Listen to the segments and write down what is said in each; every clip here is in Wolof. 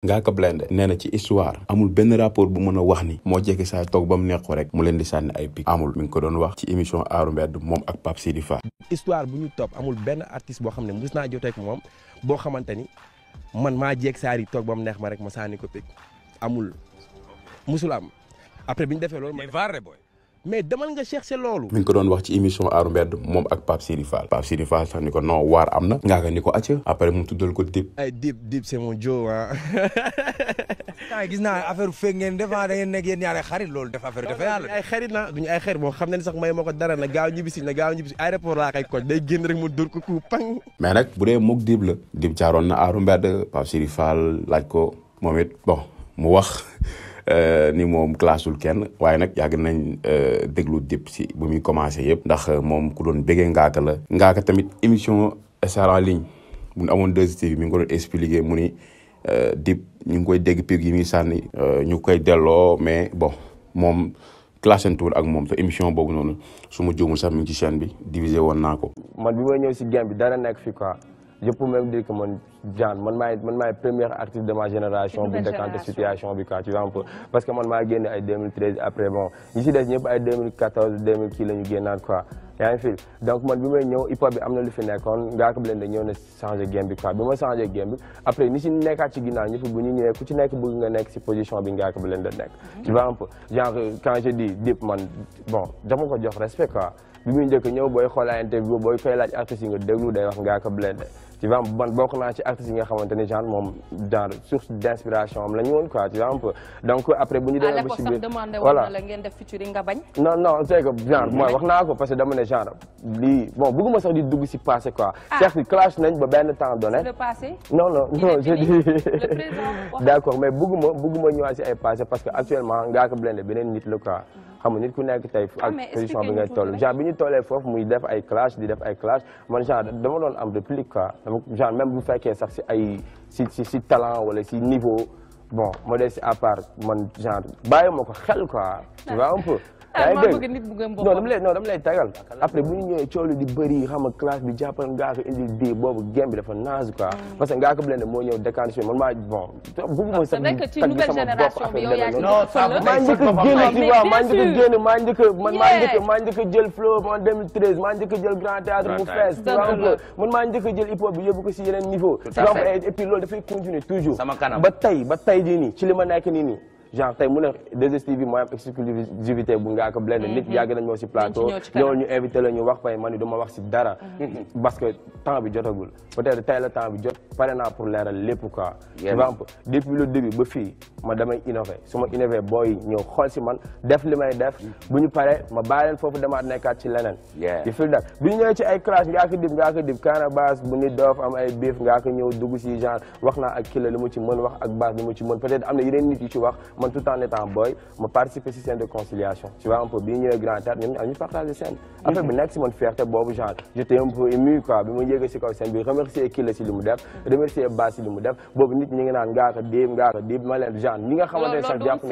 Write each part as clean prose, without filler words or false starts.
Ngaaka Blindé nee na ci histoire amul benn rapport bu mën a wax ni moo jekki saa toog ba mu neex ko rek mu leen di sànni ay pic amul mi ngi ko doon wax ci émission Aaru Mbedd moom ak Pape Sidi Fall. histoire bu ñu topp amul benn artiste boo xam ne mus naa jotee ak moom boo xamante ni man maa jeeg saar yi toog ba mu neex ma rek ma sànni ko pic amul musul am après bi ñu defee loolu. mais demal nga chercher loolu. mi ngi ko doon wax ci émission Aaru Mbedd moom ak Pape Sidi Fall. Pape Sidi Fall sax ni ko non waar am na. Ngaaka ni ko acca après mu tuddal ko Dip. ay Dip c'est mon Joe ah. gis naa affaire fekk ngeen def da ngeen nekk yéen ñaari xarit loolu def affaire dafa yàlla. ay xarit la duñu ay xarit moom xam ne sax may ma ko dara na gaaw ñibbisi aéroport laa koy koj day génn rek mu dóor ko ku pang. mais nag bu dee moog Dip la. Dip jaaroon na Aaru Mbedd Pape Sidi Fall laaj ko moom it bon mu wax. ni moom classul kenn waaye nag yàgg nañ déglu Dip si bu muy commencé yëpp ndax moom ku doon bëggee Ngaaka la. Ngaaka tamit émission Star en ligne bu ñu amoon 2STV mi ngi ko doon expliqué mu ni Dip ñu ngi koy dégg pic yi muy sànni ñu koy delloo mais bon moom classantuwul ak moom te émission boobu noonu su ma juumul sax mi ngi ci chaîne bi divisé woon naa ko. man bi may ñëw si game bi dara nekk fi quoi je peux même dire que man maay premier artiste de ma génération bu décanté situation bi quoi tu vois un peu parce que man maa génne ay 2013 après bon ñi si des ñëpp ay 2014 2000 kii la ñu génnaat quoi yaa ngi fi donc man bi may ñëw hip hop bi am na lu fi nekkoon Ngaaka Blindé ñëw na changé game bi quoi bi ma changé game bi après ni si nekkaat ci ginnaaw ñëpp bu ñu ñëwee ku ci nekk bëgg nga nekk si position bi Ngaaka Blindé nekk tu vois un peu genre quand je dis Dip man bon dama ko jox respect quoi bi muy njëkk ñëw booy xool ay interview booy koy laaj artistes yi nga déglu day wax Ngaaka Blindé tu vois man bokk naa ci artistes yi nga xamante ne genre moom genre source d'inspiration am la ñu woon quoi tu vois un peu donc après bu ñu demee ba ci biir voilà la ngeen def featuring nga bañ. non c'est que genre mooy wax naa ko parce que dama ne genre lii bon bëgguma sax di dugg si passé quoi. certes clash nañ ba benn temps donné. c'est le passé. non je dis le présent. d'accord mais bëgguma ñëwaat si ay passé parce que actuellement Ngaaka Blindé beneen nit la quoi. xam nga nit ku nekk tey ak position bi ngay toll genre bi ñu tollee foofu muy def ay clash di def ay clash man genre dama doon am réplique quoi genre même bu fekkee sax si ay si talent wala si niveau bon ma des si à part man genre bàyyi ma ko xel quoi tu vois un peu yaa ngi dégg non dama lay tagal après bu ñu ñëwee coolu di bëri xam nga classe bi jàppal Ngaaka indi di boobu game bi dafa naze quoi parce que Ngaaka Blindé moo ñëw décanté man maa bon bëgguma sax ci nouvelle génération bi yow yaa maa njëkk a génn tu vois maa njëkk a jël flow en 2013 maa njëkk a jël grand théâtre mu fees tu vois man maa njëkk a jël hip hop bi yóbbu ko si yeneen niveau et puis loolu dafay continuer toujours ba tey jii nii ci li ma nekk nii genre tey mu ne 2STV mooy am exclusivité bu Ngaaka Blindé nit yàgg nañ ñoo si plateau ñëwal ñu invité la ñu wax pay man ni duma wax si dara parce que temps bi jotagul peut-être tey la temps bi jot pare naa pour leeral lépp quoi depuis le début ba fii ma damay innové su ma innové booy ñëw xool si man def li may def bu ñu paree ma bàyyi leen foofu demaat nekkaat ci leneen il faut dak bi ñu ñëwee ci ay classe Ngaaka Dip Canabasse bu nit doof am ay biif Ngaaka ñëw dugg si genre wax naa ak Killa li mu ci mën wax ak Basse li mu ci mën peut-être am na yeneen nit yu ci wax man tout en étant boy ma participer si scène de conciliation tu vois un peu bi ñëwee grand théâtre ñoom ñu partagé scène affaire bi nekk si man fierté boobu genre j'étais un peu ému quoi bi ma yéegee si kaw scène bi remercier Killa si li mu def remercier Basse si li mu def boobu nit ñi ngi naan Ngaaka Dip ma leen genre ñi nga xamante ne sax jàpp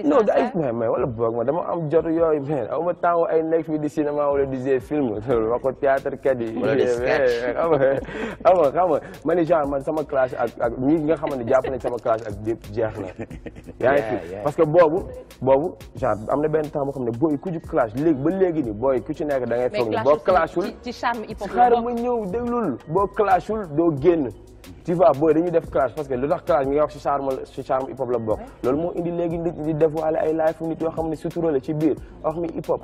non ay mais wala boog ma dama am jot yooyu mais aw ma temps ay nekk fii di cinéma wala di jouer film loolu wax ko théâtre kat yi xam nga ma ni genre man sama clash ak ñi nga xamante ne jàpp nañ sama clash ak Dip jeex na yaa ngi fi parce que boobu genre am na benn temps boo xam ne booy ku ci clash léegi ba léegi ni booy ku ci nekk da ngay foog ne boo clashul ci charme hip hop xaaral ma ñëw déglul boo clashul doo génn tu vois booy dañuy def clash parce que lu tax clash mi ngi wax ci charme hip hop la bokk loolu moo indi léegi nit ñi di dévoiler ay live nit yoo xam ne sutura la ci biir wax mi hip hop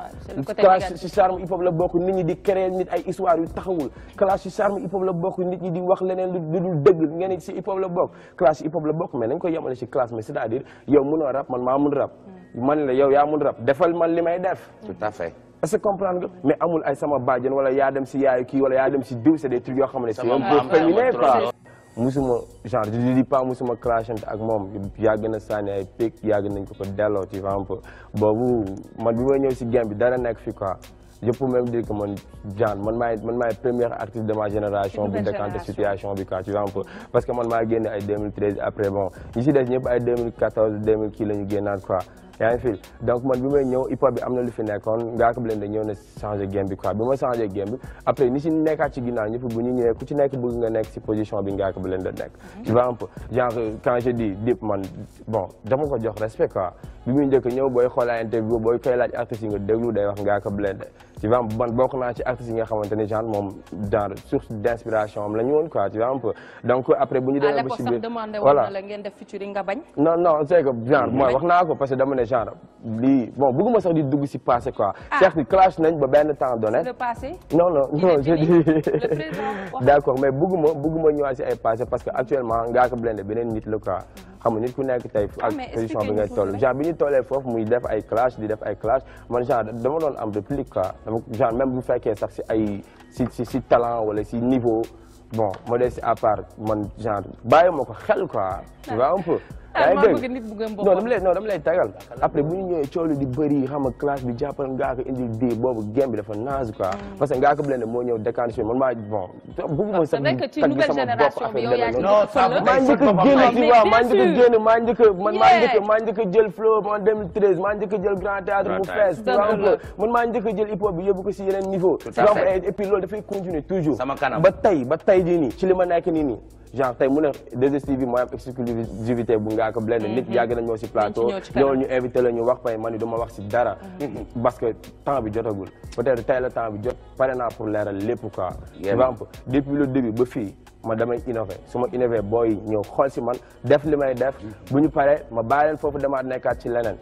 clash ci charme hip hop la bokk nit ñi di créer nit ay histoire yu taxawul clash ci charme hip hop la bokk nit ñi di wax leneen lu dul dëgg ngeen ci hip hop la bokk clash hip hop la bokk mais nañ ko yemale ci clash mais c'est-à-dire yow mënoo rap man maa mun rap man la yow yaa mun rap defal man li may def tout à fait est-ce que comprendre nga mais amul ay sama bàjjen wala yaa dem si yaayu kii wala yaa dem si diw c'est des trucs yoo xam ne c'est un peu féminin quoi musuma genre je dis pas musuma clashante ak moom yàgg na sànni ay pic yàgg nañ ko delloo tu vois un peu boobu man bi may ñëw si game bi dara nekk fi quoi je peux même dire que man genre man maay premier artiste de ma génération bu décanté situation bi quoi tu vois un peu parce que man maa génne ay 2013 après bon ñi si des ñëpp ay 2014 2000 kii la ñu génnaat quoi yaa ngi fi donc man bi may ñëw hip hop bi am na lu fi nekkoon Ngaaka Blindé ñëw na changé game bi quoi bi ma changé game bi après ni si nekkaat ci ginnaaw ñëpp bu ñu ñëwee ku ci nekk bëgg nga nekk si position bi Ngaaka Blindé nekk tu vois un peu genre quand je dis Dip man bon dama ko jox respect quoi bi muy njëkk ñëw booy xool ay interview booy koy laaj artistes yi nga déglu day wax Ngaaka Blindé tu vois man bokk naa ci artistes yi nga xamante ni genre moom genre source d'inspiration am la ñu woon quoi tu vois un peu donc après bu ñu demee ba ci biir voilà la ngeen def featuring nga bañ non c'est que genre mooy wax naa ko parce que dama ne genre lii bon bëgguma sax di dugg si passé quoi certes clash nañ ba benn temps donné le passé non je dis d'accord mais bëgguma ñëwaat si ay passé parce que actuellement Ngaaka Blindé beneen nit la quoi xam nga nit ku nekk tey ak position bi ngay toll genre bi ñu tollee foofu muy def ay clash di def ay clash man genre dama doon am réplique quoi genre même bu fekkee sax si ay si talent wala si niveau bon modeste à part man genre bàyyi ma ko xel quoi tu vois un peu yaa ngi dégg non dama lay tagal après bu ñu ñëwee coow li di bëri xam nga classe bi jàppal Ngaaka indi di boobu game bi dafa naze quoi parce que Ngaaka Blindé moo ñëw décanté man maa bon bëgguma sax tag bi sama bopp affaire maa njëkk a génn tu vois maa njëkk a génn maa njëkk a jël flow en 2013 maa njëkk a jël grand théâtre mu fees tu vois man maa njëkk a jël hip hop bi yóbbu ko si yeneen niveau et puis loolu dafay continuer toujours ba tey jii nii ci li ma nekk nii genre tey mu ne 2STV mooy am exclusivité bu Ngaaka Blindé nit yàgg nañ ñoo si plateau loolu ñu invité la ñu wax pay man ni du ma wax si dara parce que temps bi jotagul peut-être tey la temps bi jot pare naa pour leeral lépp quoi tu vois un peu depuis le début ba fii ma damay innové su ma innové booy ñëw xool si man def li may def bu ñu paree ma bàyyi leen foofu demaat nekkaat ci leneen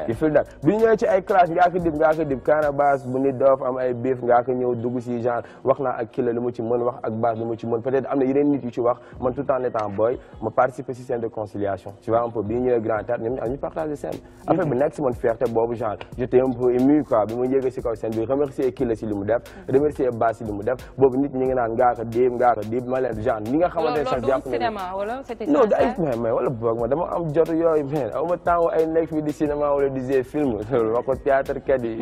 il faut that bu ñu ñëwee ci ay clash Ngaaka Dip Kaana Bass bu nit doof am ay biif Ngaaka ñëw dugg si genre wax naa ak Killa lu mu ci mën wax ak Bass lu mu ci mën peut-être am na yeneen nit yu ci wax man tout en étant boy ma participer si scène de conciliation tu vois un peu bi ñu ñëwee grand théâtre ñoom ñu partagé scène affaire bi nekk si man fierté boobu genre j'étais un peu ému quoi bi ma yéegee si kaw scène bi remercier Killa si li mu def remercier Bass si li mu def boobu nit ñi ngi naan Ngaaka Dip ma leen genre ñi nga xamante ne sax jàpp non ay mais wala boog ma dama am jot yooyu mais aw ma temps ay nekk fii di cinéma wala di jouer film wax ko théâtre kat yi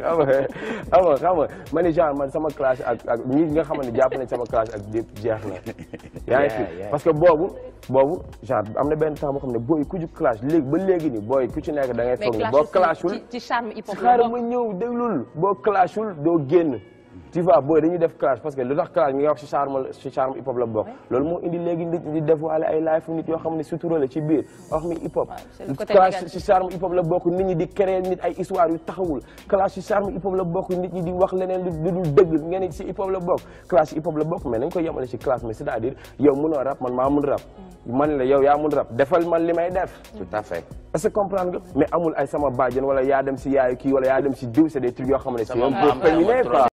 xam nga ma ni genre man sama clash ak ñi nga xamante ne jàpp nañ sama clash ak Dip jeex na yaa ngi fi parce que boobu genre am na benn temps boo xam ne booy ku ci clash léegi ba léegi ni booy ku ci nekk da ngay foog ne boo clashul ci charme hip hop xaaral ma ñëw déglul boo clashul doo génn tu vois booy dañuy def clash parce que lu tax clash mi nga wax ci charme hip hop la bokk loolu moo indi léegi nit di dévoiler ay live nit yoo xam ne sutura la ci biir wax mi hip hop clash ci charme hip hop la bokk nit ñi di créer nit ay histoire yu taxawul clash ci charme hip hop la bokk nit ñi di wax leneen lu dul dëgg ngeen ci hip hop la bokk clash ci hip hop la bokk mais nañ ko yemale ci clash mais c'est-à-dire yow mënoo rap man maa mun rap man la yow yaa mun rap defal man li may def tout à fait est-ce que comprendre nga mais amul ay sama bàjjen wala yaa dem si yaayu kii wala yaa dem si diw c'est des trucs yoo xam ne c'est un peu féminin quoi